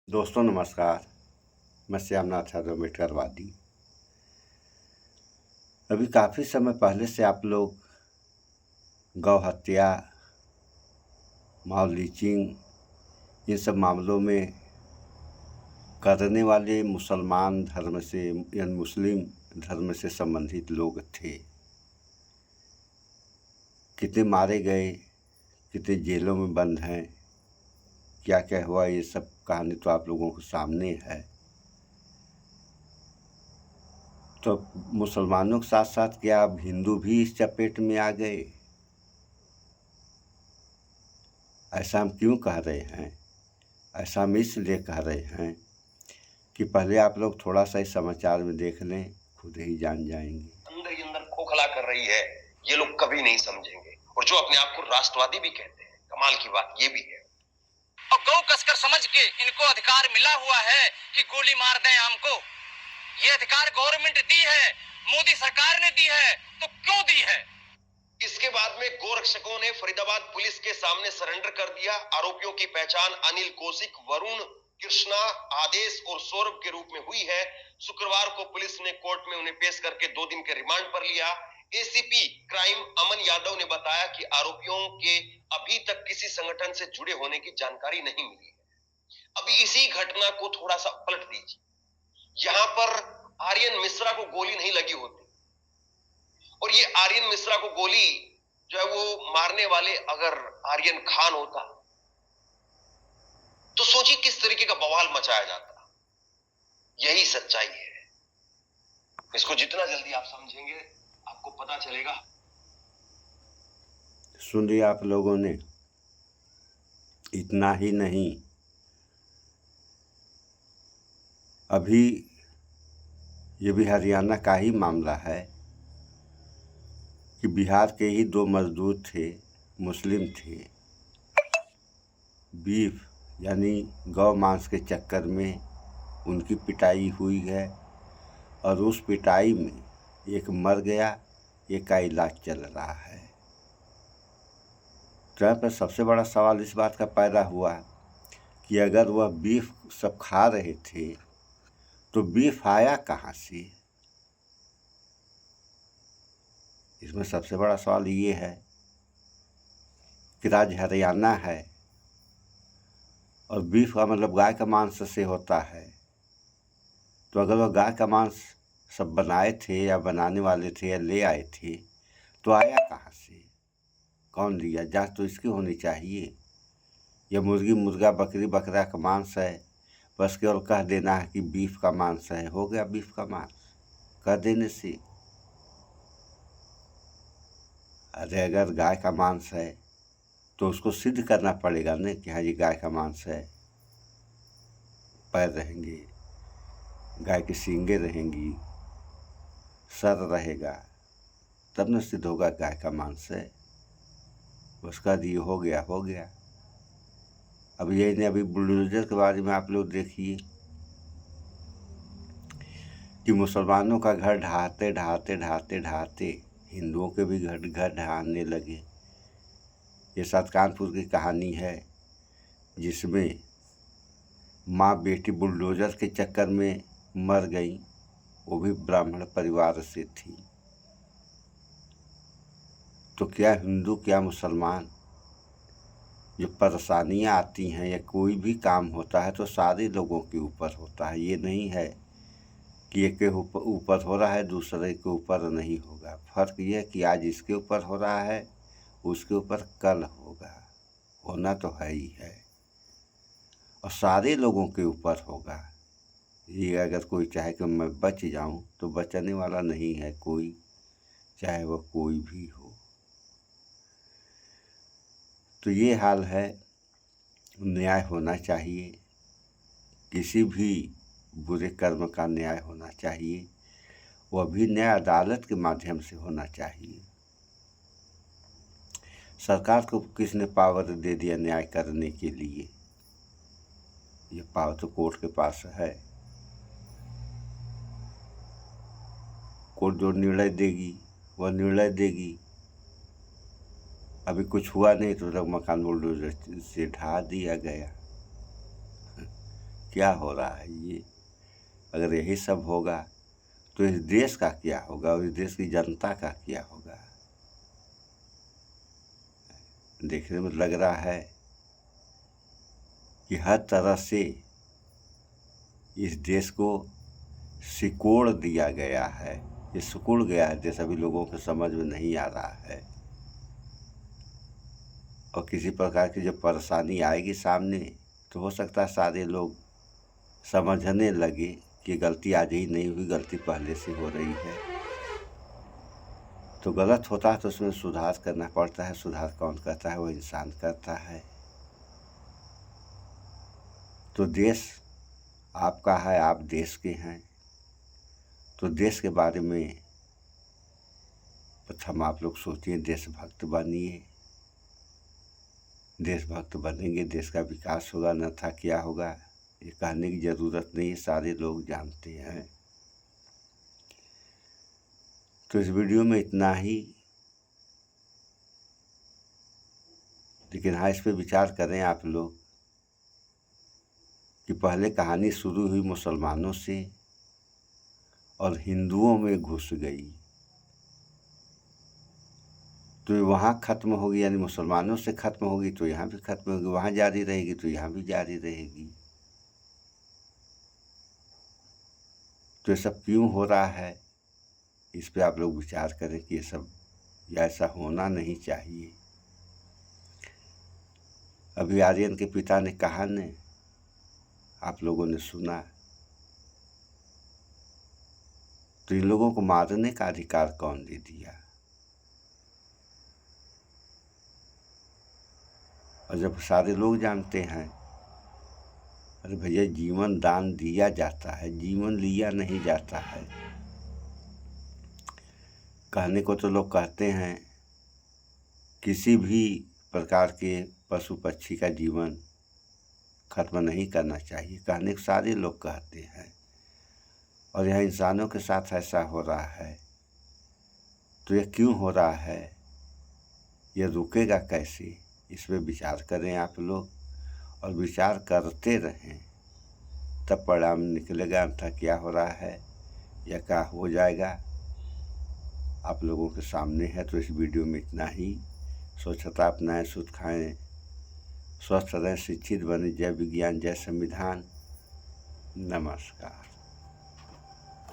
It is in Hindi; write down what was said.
दोस्तों नमस्कार। मैं श्यामनाथ यादव अम्बेडकरवादी। अभी काफ़ी समय पहले से आप लोग गौ हत्या, माओ लीचिंग इन सब मामलों में करने वाले मुसलमान धर्म से या मुस्लिम धर्म से संबंधित लोग थे। कितने मारे गए, कितने जेलों में बंद हैं, क्या क्या हुआ, ये सब कहानी तो आप लोगों के सामने है। तो मुसलमानों के साथ साथ क्या अब हिंदू भी इस चपेट में आ गए? ऐसा हम क्यों कह रहे हैं? ऐसा हम इसलिए कह रहे हैं कि पहले आप लोग थोड़ा सा इस समाचार में देख लें, खुद ही जान जाएंगे। अंदर ही अंदर खोखला कर रही है, ये लोग कभी नहीं समझेंगे। और जो अपने आप को राष्ट्रवादी भी कहते हैं, कमाल की बात ये भी है। और गौ कसकर समझ के इनको अधिकार मिला हुआ है कि गोली मार दें हमको। ये अधिकार गवर्नमेंट दी है, मोदी सरकार ने दी है, तो क्यों दी है? इसके बाद में गोरक्षकों ने फरीदाबाद पुलिस के सामने सरेंडर कर दिया। आरोपियों की पहचान अनिल कौशिक, वरुण, कृष्णा, आदेश और सौरभ के रूप में हुई है। शुक्रवार को पुलिस ने कोर्ट में उन्हें पेश करके 2 दिन के रिमांड पर लिया। एसीपी क्राइम अमन यादव ने बताया कि आरोपियों के अभी तक किसी संगठन से जुड़े होने की जानकारी नहीं मिली है। अभी इसी घटना को थोड़ा सा पलट दीजिए। यहाँ पर आर्यन मिश्रा को गोली नहीं लगी होती, और ये आर्यन मिश्रा को गोली जो है वो मारने वाले अगर आर्यन खान होता तो सोचिए किस तरीके का बवाल मचाया जाता। यही सच्चाई है। इसको जितना जल्दी आप समझेंगे आपको पता चलेगा। सुन लिया आप लोगों ने। इतना ही नहीं, अभी ये भी हरियाणा का ही मामला है कि बिहार के ही 2 मजदूर थे, मुस्लिम थे। बीफ यानी गौ मांस के चक्कर में उनकी पिटाई हुई है, और उस पिटाई में एक मर गया, एक का इलाज चल रहा है। तो यहाँ पर सबसे बड़ा सवाल इस बात का पैदा हुआ कि अगर वह बीफ सब खा रहे थे तो बीफ आया कहाँ से? इसमें सबसे बड़ा सवाल ये है कि राज्य हरियाणा है और बीफ का मतलब गाय का मांस से होता है। तो अगर वह गाय का मांस सब बनाए थे या बनाने वाले थे या ले आए थे तो आया कहाँ से? कौन लिया? जांच तो इसकी होनी चाहिए। यह मुर्गी मुर्गा बकरी बकरा का मांस है, बस केवल कह देना है कि बीफ का मांस है, हो गया बीफ का मांस कह देने से। अरे अगर गाय का मांस है तो उसको सिद्ध करना पड़ेगा ना कि हाँ ये गाय का मांस है। पैर रहेंगे, गाय की सींगें रहेंगी, सर रहेगा, तब न सिद्ध होगा गाय का मांस है। उसका दिए हो गया हो गया। अब यही नहीं, अभी बुलडोजर के बारे में आप लोग देखिए कि मुसलमानों का घर ढहाते ढहाते ढहाते ढहाते हिंदुओं के भी घर ढहाने लगे। ये कानपुर की कहानी है जिसमें माँ बेटी बुलडोजर के चक्कर में मर गई, वो भी ब्राह्मण परिवार से थी। तो क्या हिंदू क्या मुसलमान, जो परेशानियाँ आती हैं या कोई भी काम होता है तो सारे लोगों के ऊपर होता है। ये नहीं है कि एक के ऊपर हो रहा है दूसरे के ऊपर नहीं होगा। फर्क ये है कि आज इसके ऊपर हो रहा है, उसके ऊपर कल होगा, होना तो है ही है, और सारे लोगों के ऊपर होगा। ये अगर कोई चाहे कि मैं बच जाऊं तो बचने वाला नहीं है कोई, चाहे वह कोई भी हो। तो ये हाल है। न्याय होना चाहिए, किसी भी बुरे कर्म का न्याय होना चाहिए, वह भी न्याय अदालत के माध्यम से होना चाहिए। सरकार को किसने पावर दे दिया न्याय करने के लिए? ये पावर तो कोर्ट के पास है। कोर्ट जो निर्णय देगी वह निर्णय देगी। अभी कुछ हुआ नहीं तो मकान बुलडोजर से ढा दिया गया। क्या हो रहा है ये? अगर यही सब होगा तो इस देश का क्या होगा और इस देश की जनता का क्या होगा? देखने में लग रहा है कि हर तरह से इस देश को सिकोड़ दिया गया है। ये सिकुड़ गया है देश, अभी लोगों को समझ में नहीं आ रहा है। और किसी प्रकार की जब परेशानी आएगी सामने तो हो सकता है सारे लोग समझने लगे कि गलती आज ही नहीं हुई, गलती पहले से हो रही है। तो गलत होता है तो उसमें सुधार करना पड़ता है। सुधार कौन करता है? वो इंसान करता है। तो देश आपका है, आप देश के हैं, तो देश के बारे में प्रथम आप लोग सोचिए, देशभक्त बनिए। देशभक्त बनेंगे, देश का विकास होगा, न था क्या होगा ये कहने की ज़रूरत नहीं है, सारे लोग जानते हैं। तो इस वीडियो में इतना ही, लेकिन हाँ इस पर विचार करें आप लोग कि पहले कहानी शुरू हुई मुसलमानों से और हिंदुओं में घुस गई, तो वहाँ ख़त्म होगी, यानी मुसलमानों से ख़त्म होगी तो यहाँ भी ख़त्म होगी, वहाँ जारी रहेगी तो यहाँ भी जारी रहेगी। तो ये सब क्यों हो रहा है, इस पे आप लोग विचार करें कि ये सब ऐसा होना नहीं चाहिए। अभी आर्यन के पिता ने कहा ने, आप लोगों ने सुना, तो इन लोगों को मारने का अधिकार कौन दे दिया? और जब सारे लोग जानते हैं, अरे भैया जीवन दान दिया जाता है, जीवन लिया नहीं जाता है। कहने को तो लोग कहते हैं किसी भी प्रकार के पशु पक्षी का जीवन खत्म नहीं करना चाहिए, कहने को सारे लोग कहते हैं, और यह इंसानों के साथ ऐसा हो रहा है। तो यह क्यों हो रहा है, यह रुकेगा कैसे? इस पर विचार करें आप लोग, और विचार करते रहें, तब परिणाम निकलेगा। अन्यथा क्या हो रहा है या क्या हो जाएगा आप लोगों के सामने है। तो इस वीडियो में इतना ही। स्वच्छता अपनाएं, शुद्ध खाएं, स्वस्थ रहें, शिक्षित बने। जय विज्ञान, जय संविधान। नमस्कार।